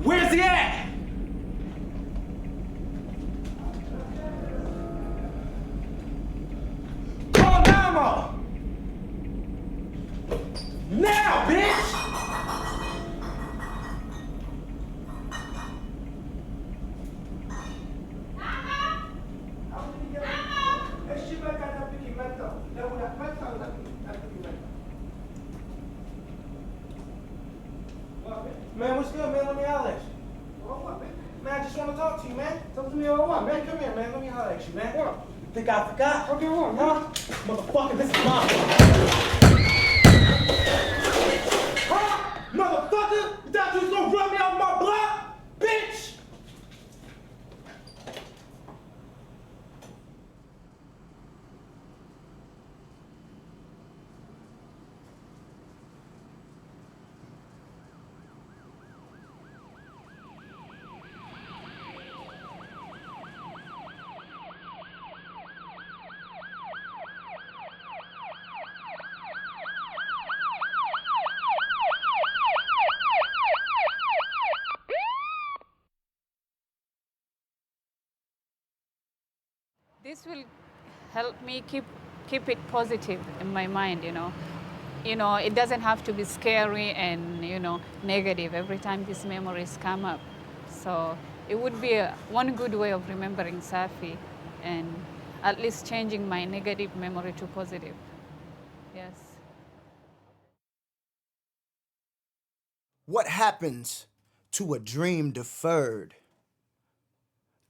Where's he at? Call Namo! Now, bitch! Man, what's good, man? Let me holler at you. What, man? Man, I just want to talk to you, man. Talk to me about what, man? Come here, man. Let me holler at you, man. What? You think I forgot? Okay, what, huh? Motherfucker, this is mine. Huh? Motherfucker? You thought you was gonna run me off my block? Bitch! This will help me keep it positive in my mind, you know. It doesn't have to be scary and, negative every time these memories come up. So it would be one good way of remembering Safi and at least changing my negative memory to positive. Yes. What happens to a dream deferred?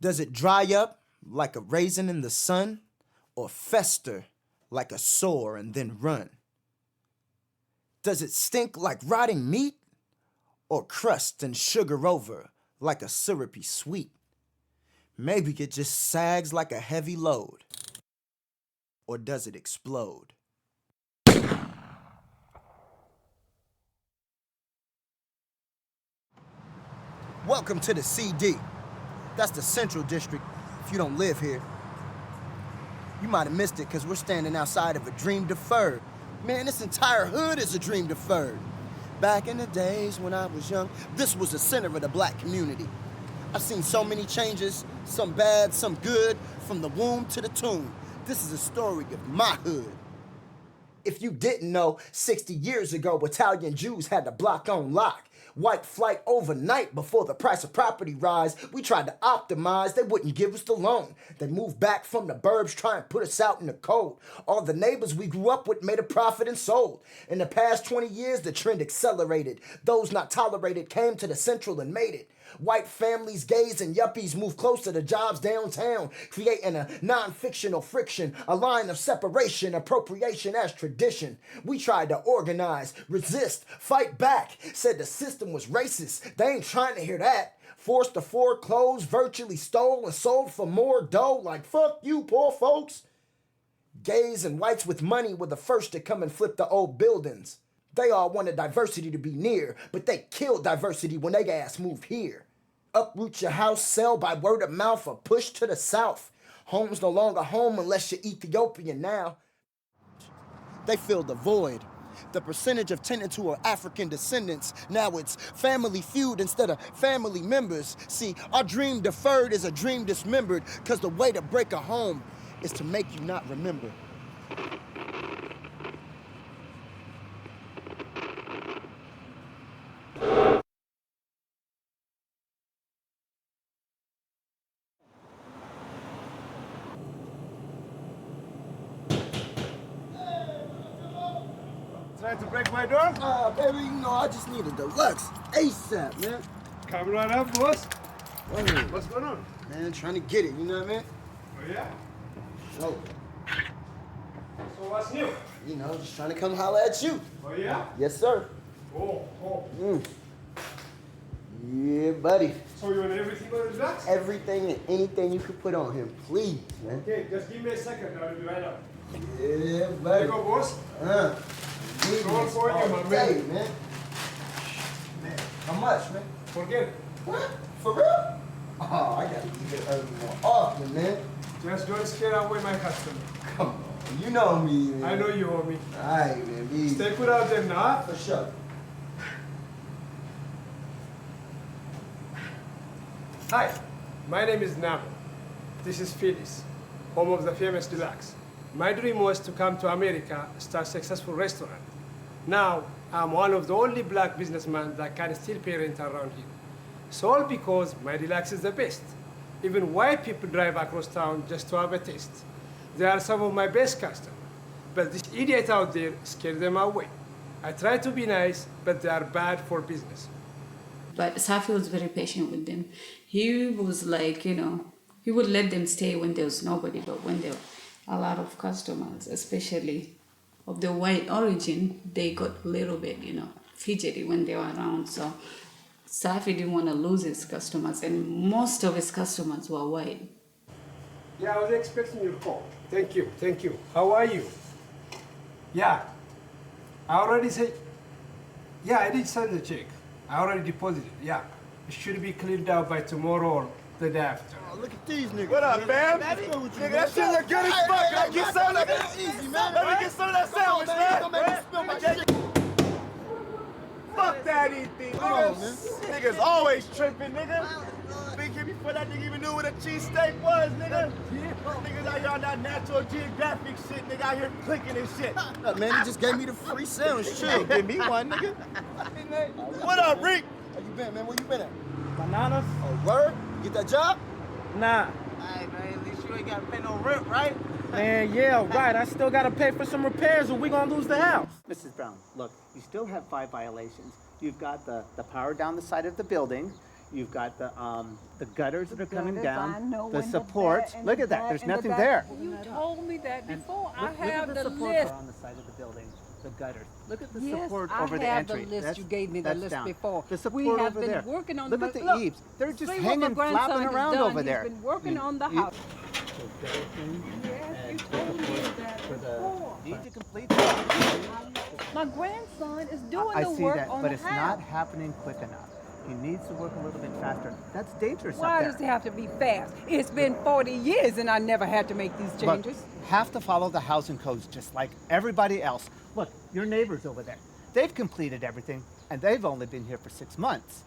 Does it dry up like a raisin in the sun, or fester like a sore and then run? Does it stink like rotting meat, or crust and sugar over like a syrupy sweet? Maybe it just sags like a heavy load, or does it explode? Welcome to the CD. That's the Central District if you don't live here. You might have missed it because we're standing outside of a dream deferred. Man, this entire hood is a dream deferred. Back in the days when I was young, this was the center of the black community. I've seen so many changes, some bad, some good, from the womb to the tomb. This is a story of my hood. If you didn't know, 60 years ago, Italian Jews had the block on lock. White flight overnight before the price of property rise. We tried to optimize, they wouldn't give us the loan. They moved back from the burbs, trying to put us out in the cold. All the neighbors we grew up with made a profit and sold. In the past 20 years, the trend accelerated. Those not tolerated came to the Central and made it. White families, gays, and yuppies moved closer to jobs downtown, creating a non-fictional friction, a line of separation, appropriation as tradition. We tried to organize, resist, fight back, said the system was racist. They ain't trying to hear that. Forced to foreclose, virtually stole and sold for more dough, like fuck you, poor folks. Gays and whites with money were the first to come and flip the old buildings. They all wanted diversity to be near, but they killed diversity when they ass moved here. Uproot your house, sell by word of mouth, or push to the south. Home's no longer home unless you're Ethiopian now. They filled the void. The percentage of tenants who are African descendants, now it's family feud instead of family members. See, our dream deferred is a dream dismembered, because the way to break a home is to make you not remember. Trying to break my door? Baby, I just need a deluxe ASAP, man. Coming right up, boss. Whoa. What's going on? Man, trying to get it, you know what I mean? Oh, yeah? Oh, So what's new? just trying to come holler at you. Oh, yeah? Yes, sir. Oh. Yeah, buddy. So you want everything on the box? Everything and anything you could put on him, please, man. Okay, just give me a second. I'll be right up. Yeah, buddy. There you go, boss. Going for you, my man. Man, how much, man? Forget. What? For real? Oh, I gotta keep it early more often, man. Just don't scare away my customer. Come on, you know me, man. I know you owe me. All right, man. Easy. Stay put out there now. For sure. Hi, my name is Namo. This is Phyllis, home of the famous Deluxe. My dream was to come to America, start a successful restaurant. Now, I'm one of the only black businessmen that can still pay rent around here. So all because my Deluxe is the best. Even white people drive across town just to have a taste. They are some of my best customers. But this idiot out there scared them away. I try to be nice, but they are bad for business. But Safi was very patient with them. He was like, he would let them stay when there was nobody, but when there were a lot of customers, especially of the white origin, they got a little bit, fidgety when they were around. So Safi didn't want to lose his customers, and most of his customers were white. Yeah, I was expecting your call. Thank you, thank you. How are you? Yeah, I already said, yeah, I did send the check. I already deposited, yeah. It should be cleared out by tomorrow or the day after. Oh, look at these niggas. What up, fam? Nigga, that shit look good as fuck. Let me get some of that. Easy, man. Let me get some of that sandwich, man. Don't make me spill my shit. Fuck that anything, Come on, nigga. man. Niggas always tripping, nigga. Big hit me before that nigga even knew what a cheesesteak was, nigga. Niggas out here on that Natural Geographic shit, nigga, out here clicking and shit. Look, man, he just gave me the free sandwich. Chill. Give me one, nigga. What up, Rick? How you been, man? Where you been at? Bananas? Oh, word? Get that job? Nah. Hey, man, at least you ain't got to pay no rent, right? Man, yeah, right. I still gotta pay for some repairs or we gonna lose the house. Mrs. Brown, look, you still have 5 violations. You've got the power down the side of the building. You've got the gutters that are coming down. The supports. Look at that. There's nothing there. You told me that before. I Look have at the supports list. are on the side of the building. The gutters. Look at the Yes, support I over the have the entry. list. You gave me the that's list down. before. The support We have over been there. working on Look the at the look, eaves. They're just see what hanging, my grandson flapping has around done. over there. He's been working on the house. Yes, you told me that before. Need to complete that. My grandson is doing I the see work that, on but the it's house. not happening quick enough. He needs to work a little bit faster. That's dangerous Why up there. does it have to be fast? It's been 40 years and I never had to make these Look, changes. have to follow the housing codes just like everybody else. Look, your neighbors over there. They've completed everything, and they've only been here for 6 months.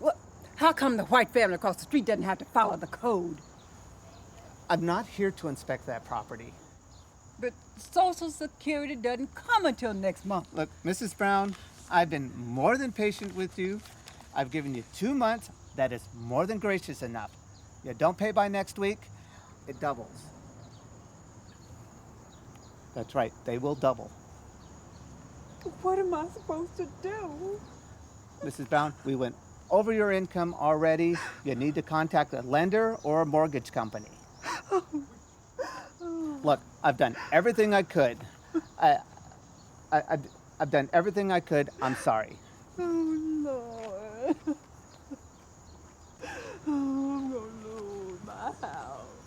Well, how come the white family across the street doesn't have to follow the code? I'm not here to inspect that property. But Social Security doesn't come until next month. Look, Mrs. Brown, I've been more than patient with you. I've given you 2 months. That is more than gracious enough. You don't pay by next week, it doubles. That's right, they will double. What am I supposed to do? Mrs. Brown, we went over your income already. You need to contact a lender or a mortgage company. Look, I've done everything I could. I've done everything I could. I'm sorry. Oh, Lord. Oh, I'm going to lose my house.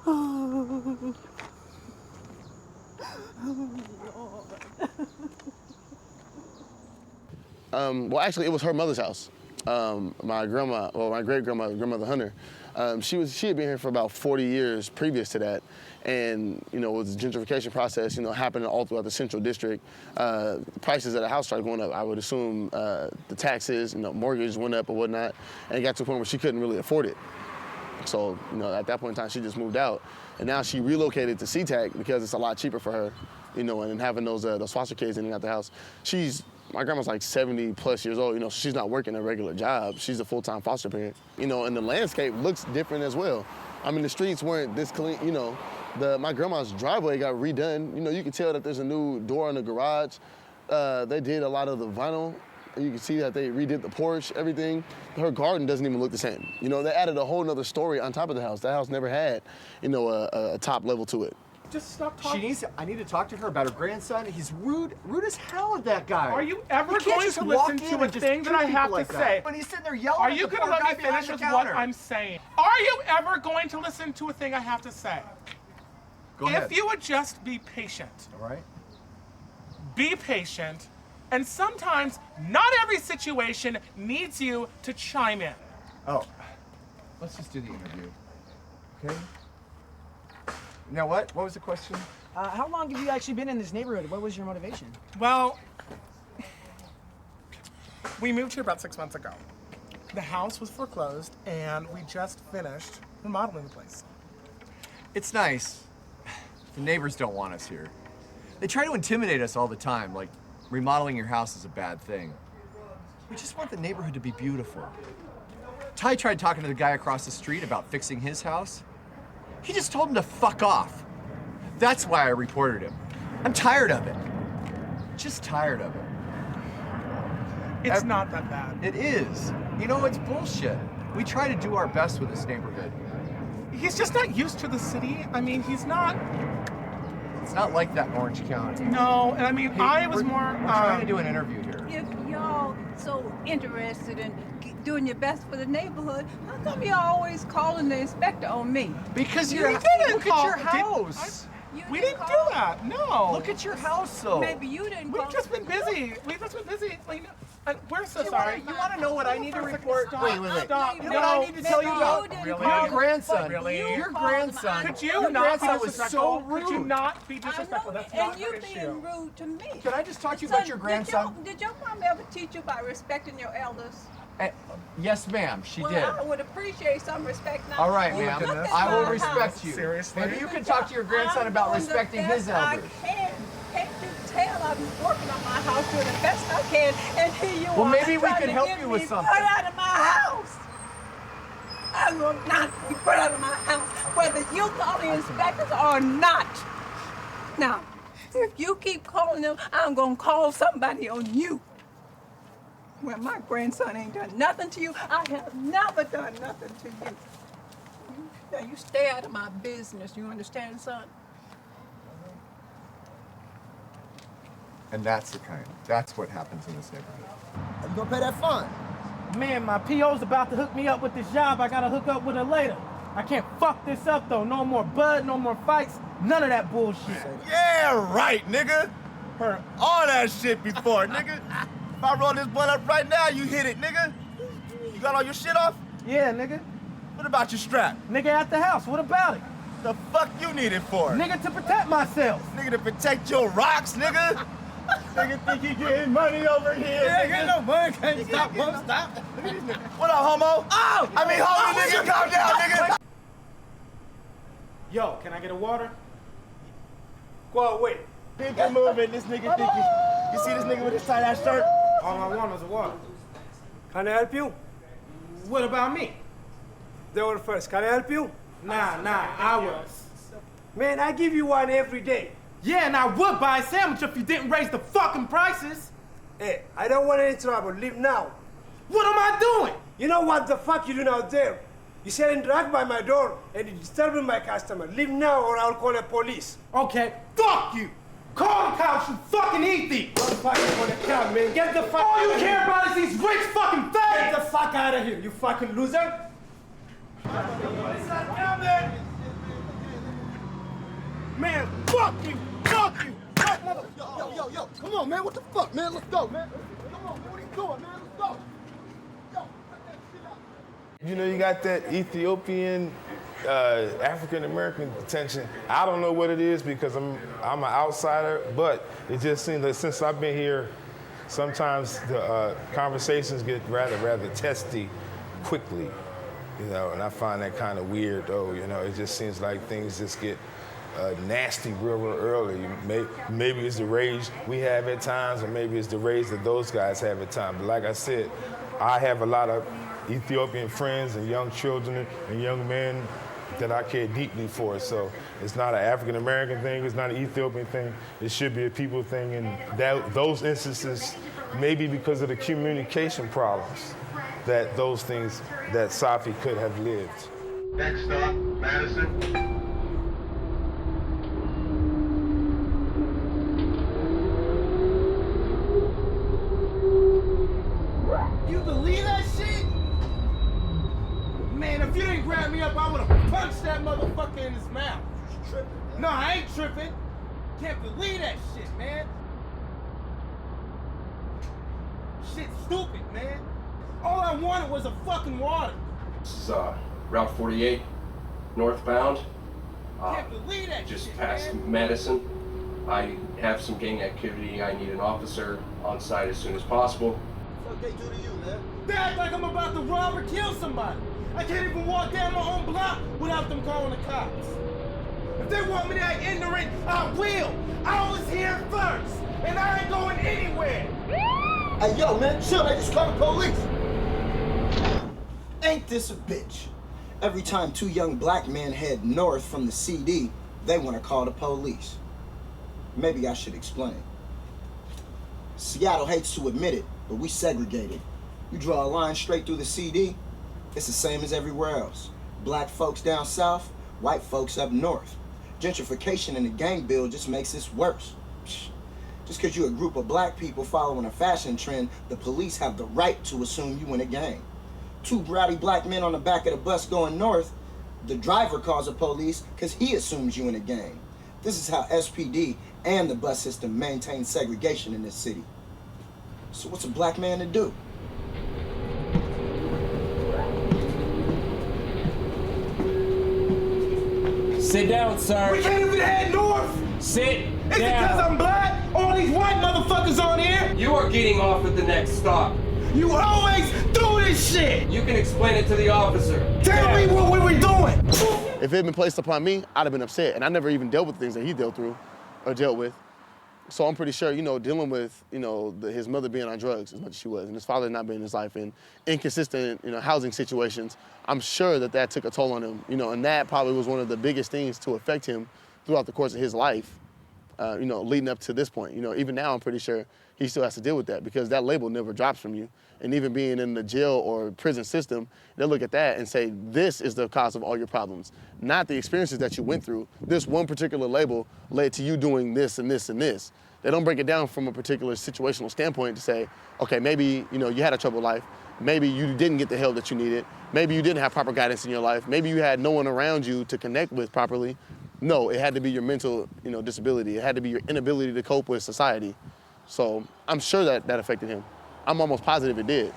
Oh, Lord. Well, actually, it was her mother's house. My grandma, well, my great-grandmother, grandmother Hunter, she had been here for about 40 years previous to that. And, with the gentrification process, happening all throughout the central district, prices of the house started going up. I would assume the taxes, mortgages went up or whatnot, and it got to a point where she couldn't really afford it. So, at that point in time, she just moved out. And now she relocated to SeaTac because it's a lot cheaper for her, and having those foster kids in and out the house. My grandma's like 70 plus years old, so she's not working a regular job. She's a full-time foster parent, and the landscape looks different as well. I mean, the streets weren't this clean, my grandma's driveway got redone. You can tell that there's a new door in the garage. They did a lot of the vinyl. You can see that they redid the porch, everything. Her garden doesn't even look the same. They added a whole nother story on top of the house. That house never had, a top level to it. Just stop talking. I need to talk to her about her grandson. He's rude as hell with that guy. Are you ever You can't going just to walk listen in to a and just thing that treat I have people to like that. say? When he's sitting there yelling Are at you the going to poor let guy me finish behind with the what counter. I'm saying? Are you ever going to listen to a thing I have to say? Go ahead. If you would just be patient. All right. Be patient. And sometimes not every situation needs you to chime in. Oh, let's just do the interview. Okay? Now what? What was the question? How long have you actually been in this neighborhood? What was your motivation? Well, We moved here about 6 months ago. The house was foreclosed, and we just finished remodeling the place. It's nice. The neighbors don't want us here. They try to intimidate us all the time, like remodeling your house is a bad thing. We just want the neighborhood to be beautiful. Ty tried talking to the guy across the street about fixing his house. He just told him to fuck off. That's why I reported him. I'm tired of it. Just tired of it. It's not that bad. It is. You know, it's bullshit. We try to do our best with this neighborhood. He's just not used to the city. I mean, he's not... It's not like that in Orange County. No, and I mean, Hey, I was we're trying to do an interview here. If y'all so interested in doing your best for the neighborhood, how come you're always calling the inspector on me? Because You you're... didn't Look call- at your house. We didn't do that, no. Look at your house, though. Maybe you didn't We've call. just been busy. We've just been busy. Like, we're so You sorry. want to know what I need to report? Stop. Wait. Stop. You know what I need to tell you about? Your grandson. Your grandson. Could you Your not be grandson was so disrespectful? Could you rude. not be disrespectful? That's not And your you issue. being rude to me. Can I just talk to you about Son, your grandson? Did your mom ever teach you about respecting your elders? Yes, ma'am, she Well, did. I would appreciate some respect now. All right, Oh my ma'am. goodness. I will my respect house. you. Seriously? Maybe you can talk to your grandson about respecting his elders. Can't you tell I'm working on my house doing the best I can, and here you Well, are maybe we trying can to help get you with me something. Put out of my house. I will not be put out of my house, whether you call the inspectors or not. Now, if you keep calling them, I'm gonna call somebody on you. Well, my grandson ain't done nothing to you. I have never done nothing to you. Now you stay out of my business. You understand, son? And that's what happens in this neighborhood. You gonna pay that fine? Man, my PO's about to hook me up with this job. I gotta hook up with her later. I can't fuck this up though. No more bud, no more fights, none of that bullshit. Yeah, right, nigga. Heard all that shit before, nigga. If I roll this blunt up right now, you hit it, nigga. You got all your shit off? Yeah, nigga. What about your strap? Nigga at the house, what about it? The fuck you need it for? Nigga, to protect myself. Nigga, to protect your rocks, nigga. Nigga think he getting money over here. Yeah, nigga. get no money, can't stop, won't stop. What up, homo? Oh! I mean, homie, nigga, calm down, nigga. Yo, can I get a water? Go away. Keep it moving. This nigga think you see this nigga with his tight-ass shirt? All I want is a water. Can I help you? What about me? They were first. Can I help you? Nah, I was. Man, I give you one every day. Yeah, and I would buy a sandwich if you didn't raise the fucking prices. Hey, I don't want any trouble. Leave now. What am I doing? You know what the fuck you doing out there? You selling drugs by my door and you're disturbing my customer. Leave now or I'll call the police. Okay, fuck you. Call the cops, you fucking Ethiopian. Don't fucking call the cop, man. Get the fuck All out you of care here. about is these rich fucking Get things. the fuck out of here, you fucking loser. Man, fuck you. Fuck you. Fuck mother. Yo, come on, man. What the fuck, man? Let's go, man. Come on, man. What are you doing, man? Let's go. Yo, cut that shit out. You know, you got that Ethiopian, African-American tension. I don't know what it is because I'm an outsider, but it just seems that since I've been here, sometimes the conversations get rather testy quickly, you know, and I find that kind of weird, though, you know. It just seems like things just get nasty real early. Maybe it's the rage we have at times, or maybe it's the rage that those guys have at times. But like I said, I have a lot of Ethiopian friends and young children and young men that I care deeply for. So it's not an African-American thing, it's not an Ethiopian thing. It should be a people thing. And those instances, maybe because of the communication problems, that those things that Safi could have lived. Next stop, Madison. You believe that shit? Man, if you didn't grab me up, I would have punched that motherfucker in his mouth. No, I ain't tripping. Can't believe that shit, man. Shit's stupid, man. All I wanted was a fucking water. This is Route 48, northbound. Can't believe that Just shit, past man. Madison. I have some gang activity. I need an officer on site as soon as possible. What they do to you, man? They act like I'm about to rob or kill somebody. I can't even walk down my own block without them calling the cops. If they want me to act ignorant, I will. I was here first, and I ain't going anywhere. Hey, yo, man, chill. They just called the police. Ain't this a bitch? Every time two young black men head north from the CD, they want to call the police. Maybe I should explain. Seattle hates to admit it, but we segregated. You draw a line straight through the CD, it's the same as everywhere else. Black folks down south, white folks up north. Gentrification and the gang bill just makes this worse. Just because you're a group of black people following a fashion trend, the police have the right to assume you in a gang. Two rowdy black men on the back of the bus going north, the driver calls the police because he assumes you in a gang. This is how SPD and the bus system maintain segregation in this city. So what's a black man to do? Sit down, sir. We can't even head north. Sit Is down. it because I'm black? All these white motherfuckers on here? You are getting off at the next stop. You always do this shit. You can explain it to the officer. Tell me what we were doing. If it had been placed upon me, I'd have been upset. And I never even dealt with the things that he dealt through or dealt with. So I'm pretty sure, dealing with, his mother being on drugs as much as she was, and his father not being in his life, and inconsistent, housing situations, I'm sure that took a toll on him, and that probably was one of the biggest things to affect him throughout the course of his life, leading up to this point. Even now, I'm pretty sure he still has to deal with that because that label never drops from you. And even being in the jail or prison system, they'll look at that and say, this is the cause of all your problems, not the experiences that you went through. This one particular label led to you doing this and this and this. They don't break it down from a particular situational standpoint to say, okay, maybe, you had a troubled life. Maybe you didn't get the help that you needed. Maybe you didn't have proper guidance in your life. Maybe you had no one around you to connect with properly. No, it had to be your mental, disability. It had to be your inability to cope with society. So I'm sure that affected him. I'm almost positive it did.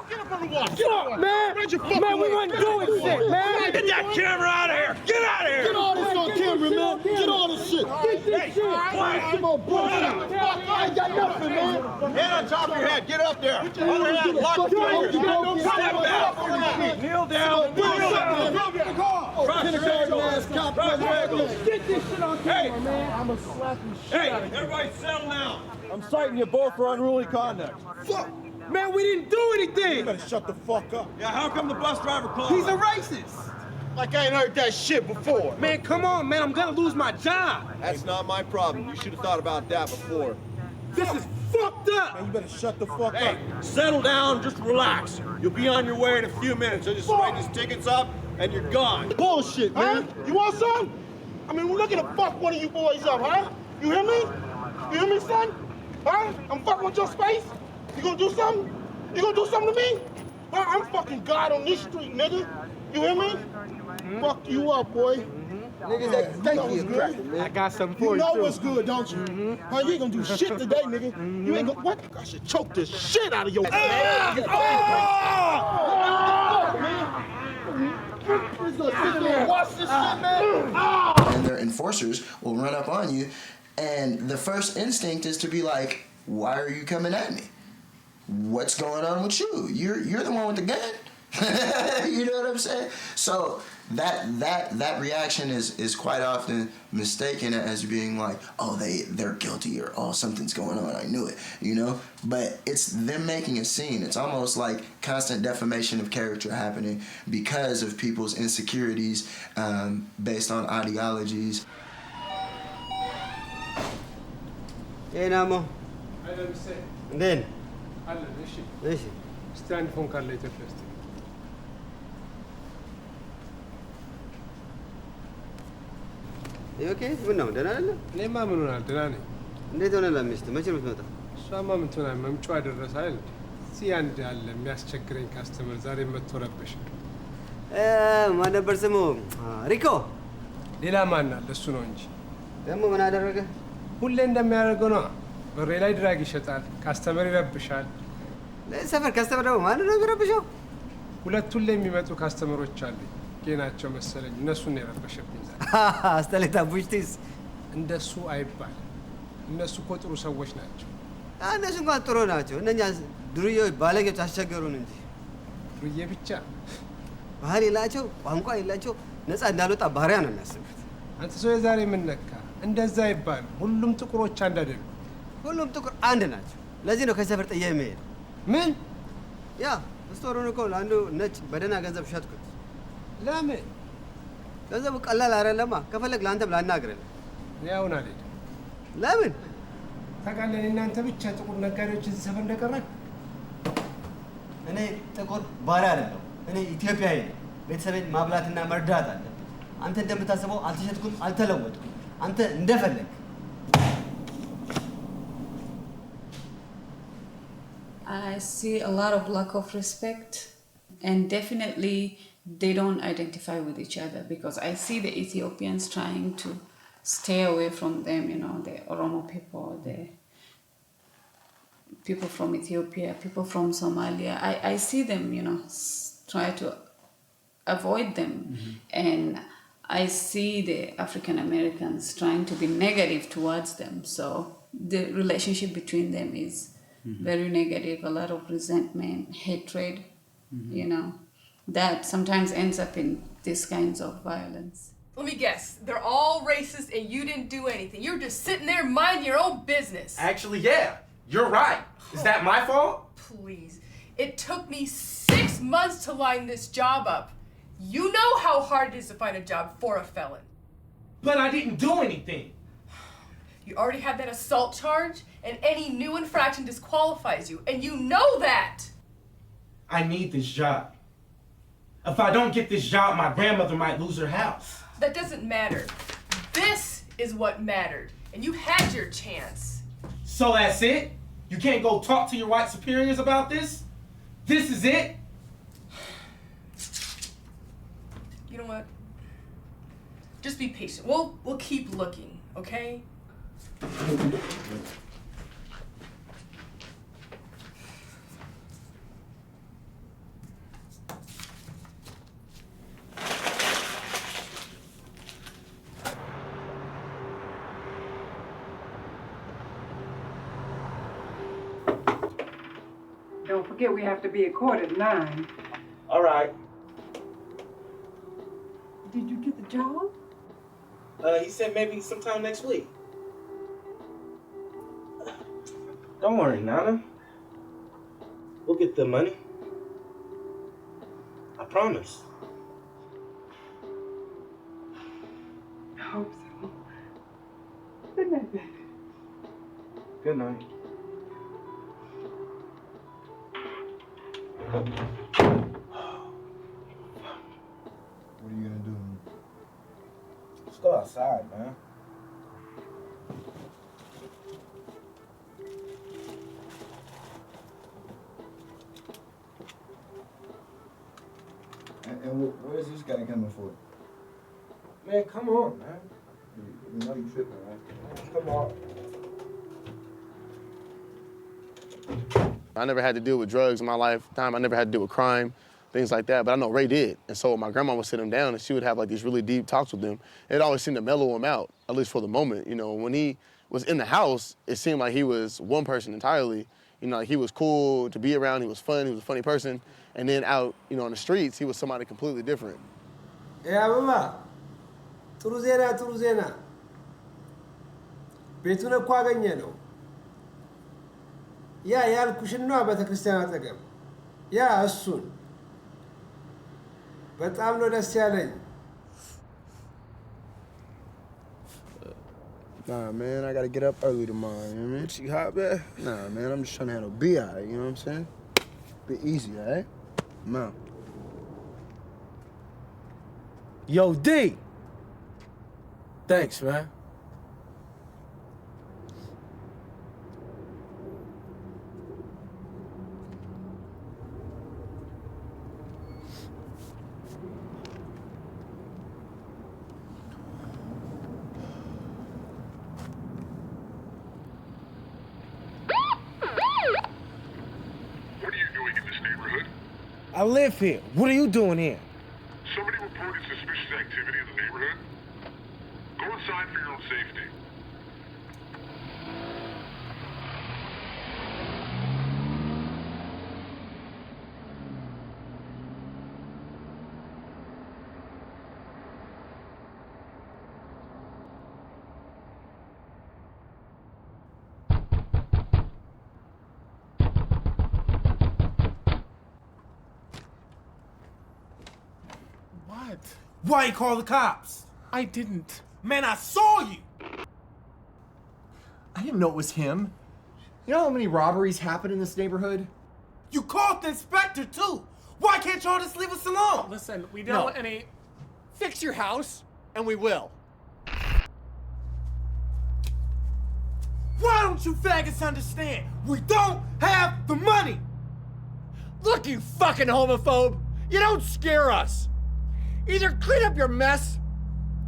Get up on the wall. Get up, man. Man, we wasn't doing shit, man. Get that camera out of here. Get out of here. Get all this on camera, man. Get all this shit. Get this shit. Come on, bullshit. I ain't got nothing, man. Hand on top of your head. Get up there. Other hand, lock your fingers. Step down. Kneel down. Get this shit on camera, man. I'm gonna slap you shit out of you. Everybody settle down. I'm citing you both for unruly conduct. Fuck. Man, we didn't do anything. You better shut the fuck up. Yeah, how come the bus driver called? He's a racist. Like I ain't heard that shit before. Man, come on, man. I'm gonna lose my job. That's not my problem. You should have thought about that before. This is fucked up. Man, you better shut the fuck up. Settle down, just relax. You'll be on your way in a few minutes. I just write these tickets up and you're gone. Bullshit, man. Huh? You want some? I mean, we're looking to fuck one of you boys up, huh? You hear me? You hear me, son? Huh? I'm fucking with your space? You gonna do something? You gonna do something to me? Huh? I'm fucking God on this street, nigga. You hear me? Fuck you up, boy. Niggas, that thank you, good, man. I got something for you, know too. what's good, don't you? Huh? You ain't gonna do shit today, nigga. You ain't gonna, what? I should choke the shit out of your ass. Watch this shit, man. And their enforcers will run up on you, and the first instinct is to be like, why are you coming at me? What's going on with you? You're the one with the gun. You know what I'm saying? So that reaction is quite often mistaken as being like, oh, they're guilty, or oh, something's going on, I knew it, But it's them making a scene. It's almost like constant defamation of character happening because of people's insecurities based on ideologies. Hey, Namo. And then? Stand phone call later first. You okay? ምን ነው ደህና አይደለ? እኔማ ምን ሆናል? ደህና ነኝ። እንዴት ሆነላ ሚስት? መቼ ነው የምትመጣው? እሷማ ምን ትሆናለች? መምጫዋ ደረሰ አይደል? እዚህ አንድ አለ የሚያስቸግረኝ ካስተመር ዛሬ መጥቶ ረበሽ። ማን ነበር ስሙ? ሪኮ። ሌላ ማን አለ? እሱ ነው እንጂ። ደግሞ ምን አደረገ? ሁሌ እንደሚያደርገው ነው። በሬ ላይ ድራግ ይሸጣል፣ ካስተመር ይረብሻል። ሰፈር ካስተመር ደግሞ ማን ነው የሚረብሸው? ሁለት ሁሌ የሚመጡ ካስተመሮች አሉ። ናቸው መሰለኝ። እነሱን ነው የረበሸብኝ ዛሬ። አስተሌታ ቡሽቲስ እንደሱ አይባል። እነሱ እኮ ጥሩ ሰዎች ናቸው። እነሱ እንኳን ጥሩ ናቸው። እነኛ ዱርዬዎች ባለጌዎች አስቸገሩን እንጂ ዱርዬ ብቻ ባህል የላቸው፣ ቋንቋ የላቸው፣ ነፃ እንዳልወጣ ባሪያ ነው የሚያስቡት። አንተ ሰው የዛሬ ምን ነካ? እንደዛ ይባል። ሁሉም ጥቁሮች አንድ አይደሉም። ሁሉም ጥቁር አንድ ናቸው። ለዚህ ነው ከሰፈር ጥዬ የምሄድ። ምን? ያ ስቶሩን እኮ ለአንዱ ነጭ በደህና ገንዘብ ሸጥኩት። ለምን? ገንዘቡ ቀላል አይደለማ። ከፈለግ ለአንተም ላናግርልህ። ያውን አልሄድም። ለምን? ታውቃለህ፣ እናንተ ብቻ ጥቁር ነጋዴዎች እዚህ ሰፈር እንደቀራችሁ። እኔ ጥቁር ባሪያ አይደለሁ። እኔ ኢትዮጵያዊ ነኝ። ቤተሰቤን ማብላትና መርዳት አለብኝ። አንተ እንደምታስበው አልተሸጥኩም፣ አልተለወጥኩም። አንተ እንደፈለግ። I see a lot of lack of respect, and definitely they don't identify with each other because I see the Ethiopians trying to stay away from them, you know, the Oromo people, the people from Ethiopia, people from Somalia. I see them, you know, try to avoid them. And I see the African Americans trying to be negative towards them. So the relationship between them is very negative, a lot of resentment, hatred, you know, that sometimes ends up in these kinds of violence. Let me guess, they're all racist and you didn't do anything. You're just sitting there minding your own business. Actually, yeah, you're right. Is that my fault? Please. It took me 6 months to line this job up. You know how hard it is to find a job for a felon. But I didn't do anything. You already have that assault charge, and any new infraction disqualifies you, and you know that. I need this job. If I don't get this job, my grandmother might lose her house. That doesn't matter. This is what mattered, and you had your chance. So that's it? You can't go talk to your white superiors about this? This is it? You know what? Just be patient. We'll keep looking, okay? Don't forget we have to be at court at 9. All right. Did you get the job? He said maybe sometime next week. Don't worry, Nana. We'll get the money. I promise. I hope so. Good night, baby. Good night. What are you gonna do? Let's go outside, man. And where is this guy coming for? Man, come on, man. You know you tripping, right? Come on. I never had to deal with drugs in my lifetime. I never had to deal with crime, things like that. But I know Ray did. And so my grandma would sit him down and she would have like these really deep talks with him. It always seemed to mellow him out, at least for the moment. You know, when he was in the house, it seemed like he was one person entirely. You know, like he was cool to be around, he was fun, he was a funny person. And then out, you know, on the streets, he was somebody completely different. Yeah, Mama. ጥሩ ዜና ቤቱን እኮ አገኘ ነው። ያ ያልኩሽና ቤተክርስቲያን አጠገብ ያ እሱን በጣም ነው ደስ ያለኝ። Nah, man, I gotta get up early tomorrow, you know what I mean? You hot, man? Nah, man, I'm just trying to handle B, alright, you know what I'm saying? Be easy, alright? Man. Yo, D. Thanks, man. I live here. What are you doing here? Somebody reported suspicious activity in the neighborhood. Go inside for your own safety. What? Why you call the cops? I didn't. Man, I saw you! I didn't know it was him. You know how many robberies happen in this neighborhood? You called the inspector too! Why can't y'all just leave us alone? Listen, we don't want any... Fix your house, and we will. Why don't you faggots understand? We don't have the money! Look, you fucking homophobe! You don't scare us! Either clean up your mess,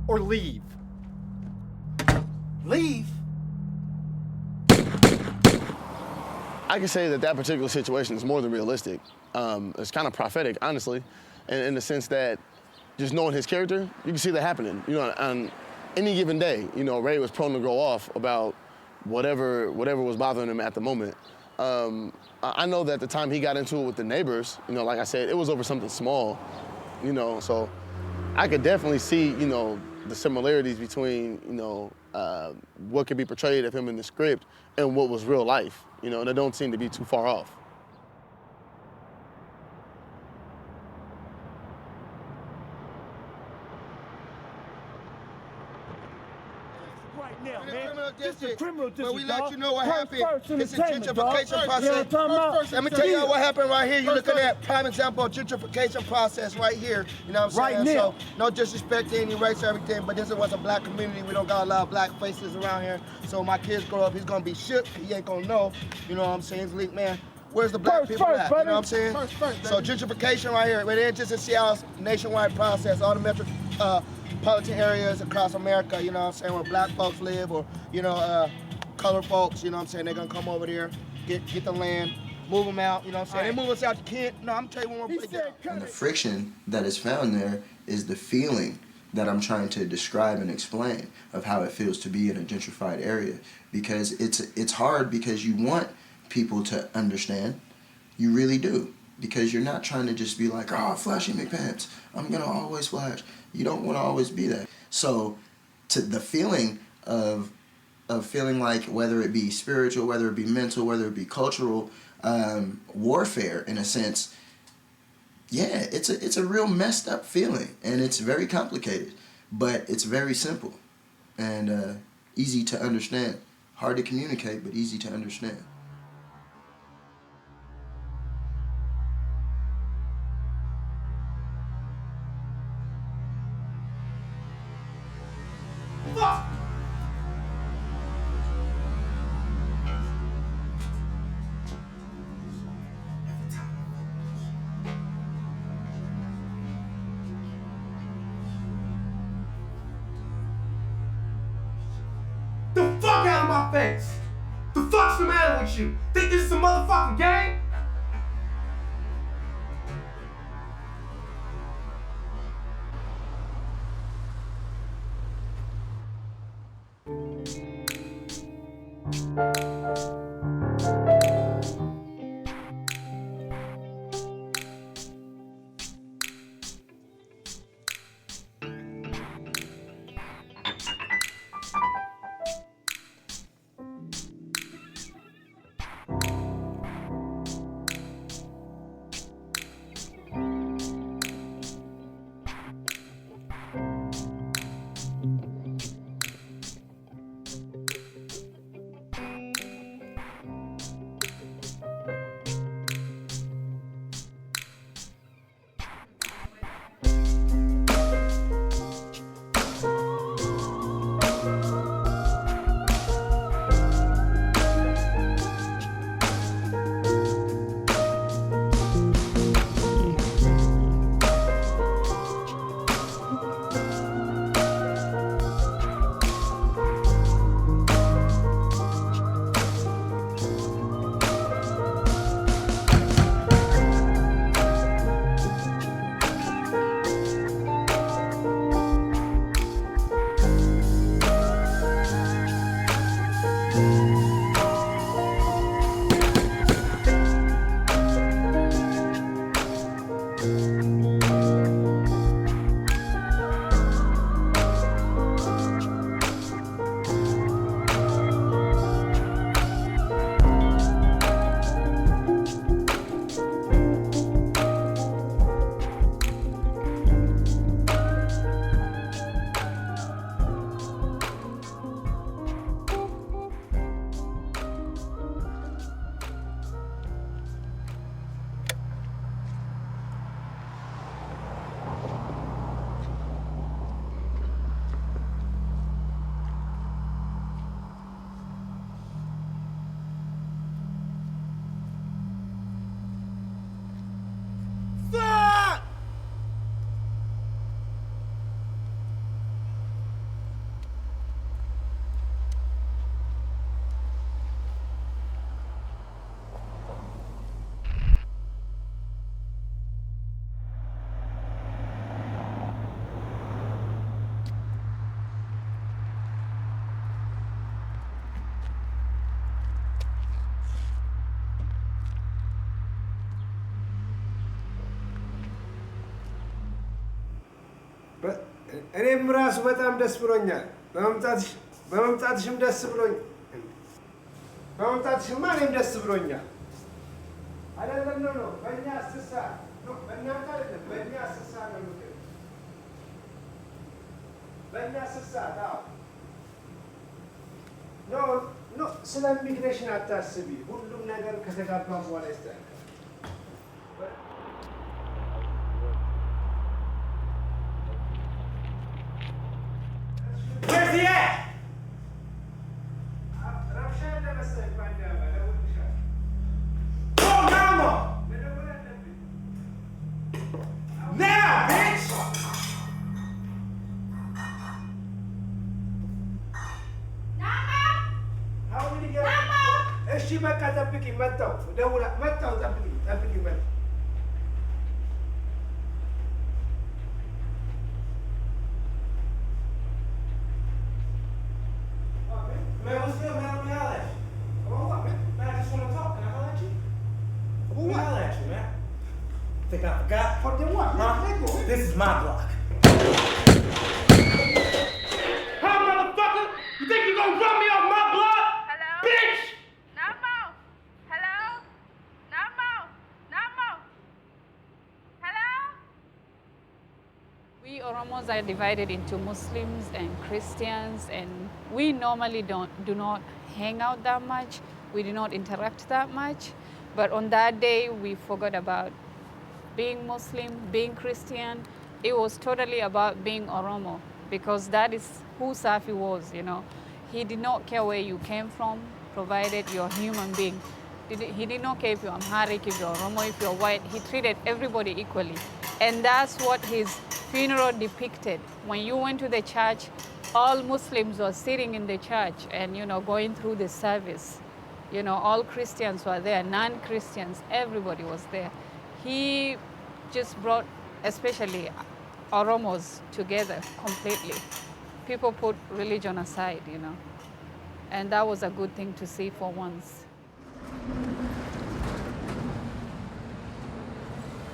or leave. Leave? I can say that that particular situation is more than realistic. It's kind of prophetic, honestly, in the sense that just knowing his character, you can see that happening. You know, on any given day, you know, Ray was prone to go off about whatever was bothering him at the moment. I know that at the time he got into it with the neighbors, you know, like I said, it was over something small, you know, so I could definitely see, you know, the similarities between, you know, what could be portrayed of him in the script and what was real life, you know, and they don't seem to be too far off. This is a criminal district, where we let you know what happened. It's a gentrification process. Let me tell you what happened right here. You're looking at prime example of gentrification process right here. You know what I'm saying? So no disrespect to any race or everything, but this was a black community. We don't got a lot of black faces around here. So when my kids grow up, he's gonna be shook. He ain't gonna know. You know what I'm saying? He's like, man, where's the black people at? You know what I'm saying? So gentrification right here. But it just in Seattle's nationwide process. All the metropolitan areas across America, you know what I'm saying, where black folks live, or, you know, colored folks, you know what I'm saying, they're gonna come over there, get the land, move them out, you know what I'm saying, they move us out to Kent. No, I'm telling you one more breakdown. And the friction that is found there is the feeling that I'm trying to describe and explain of how it feels to be in a gentrified area, because it's hard, because you want people to understand, you really do, because you're not trying to just be like, oh, flashy McPants, I'm gonna always flash. You don't want to always be that. So to the feeling of feeling like, whether it be spiritual, whether it be mental, whether it be cultural, warfare in a sense, yeah, it's a real messed up feeling, and it's very complicated, but it's very simple and easy to understand. Hard to communicate, but easy to understand. The fuck out of my face! The fuck's the matter with you? Think this is a motherfucking game? እኔም ራሱ በጣም ደስ ብሎኛል። በመምጣትሽም ደስ ብሎኛል። በመምጣትሽማ እኔም ደስ ብሎኛል። አይደለም ነው በእኛ 10 ሰዓት ነው፣ በእናንተ አይደለም፣ በእኛ 10 ሰዓት ነው የምትለው። በእኛ 10 ሰዓት አዎ። ኖ ስለ ኢሚግሬሽን አታስቢ። ሁሉም ነገር ከተጋባም በኋላ ይስተካከላል። Where's he at? Oh, Mama! Now, bitch! How did he get up? እሺ በቃ ጠብቂ፣ መጣሁ። መጣሁ፣ ጠብቂ፣ መጣሁ። Man, what's good, man? Let me holler at you. Come on, man. Man, I just want to talk. Can I holler at you? Let me holler at you, man. Think I forgot? Fuck then what, man? This is my block. Huh, motherfucker? You think you gonna run me off my block? Hello? Bitch! Namo! Hello? Namo! Hello? We Oromos are divided into Muslims and Christians, and we normally do not hang out that much. We do not interact that much. But on that day, we forgot about being Muslim, being Christian. It was totally about being Oromo, because that is who Safi was, you know. He did not care where you came from, provided you're a human being. He did not care if you're Amharic, if you're Oromo, if you're white. He treated everybody equally. And that's what his funeral depicted. When you went to the church, all Muslims were sitting in the church and, you know, going through the service. You know, all Christians were there, non-Christians, everybody was there. He just brought, especially Oromos, together completely. People put religion aside, you know. And that was a good thing to see for once.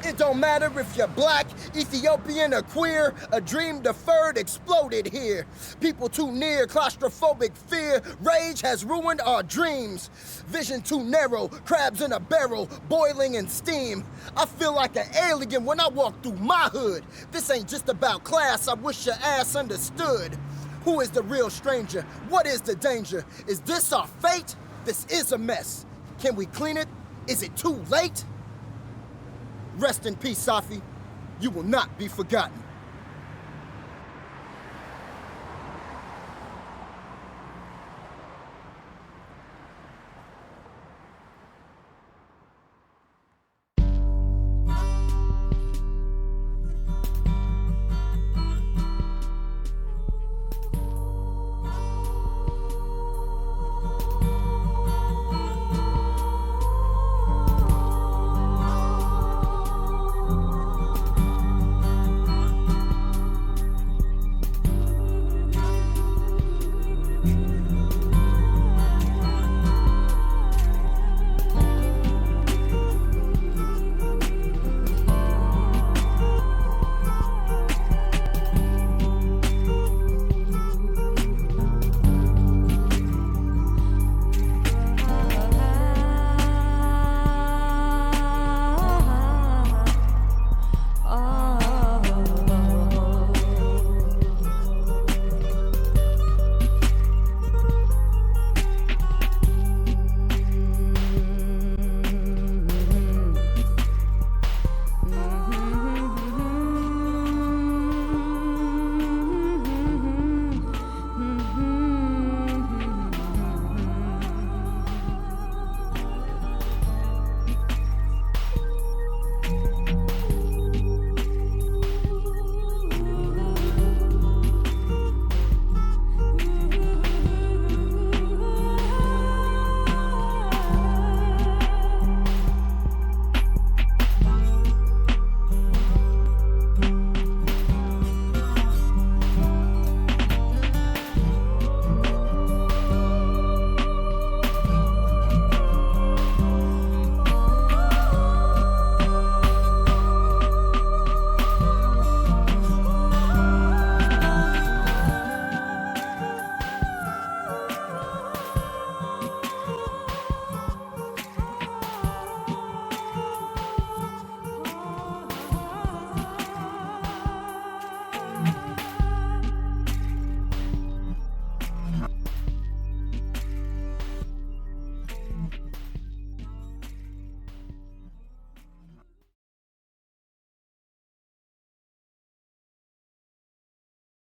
It don't matter if you're black, Ethiopian, or queer, a dream deferred exploded here. People too near, claustrophobic fear, rage has ruined our dreams. Vision too narrow, crabs in a barrel, boiling in steam. I feel like an alien when I walk through my hood. This ain't just about class, I wish your ass understood. Who is the real stranger? What is the danger? Is this our fate? This is a mess. Can we clean it? Is it too late? Rest in peace, Safi. You will not be forgotten.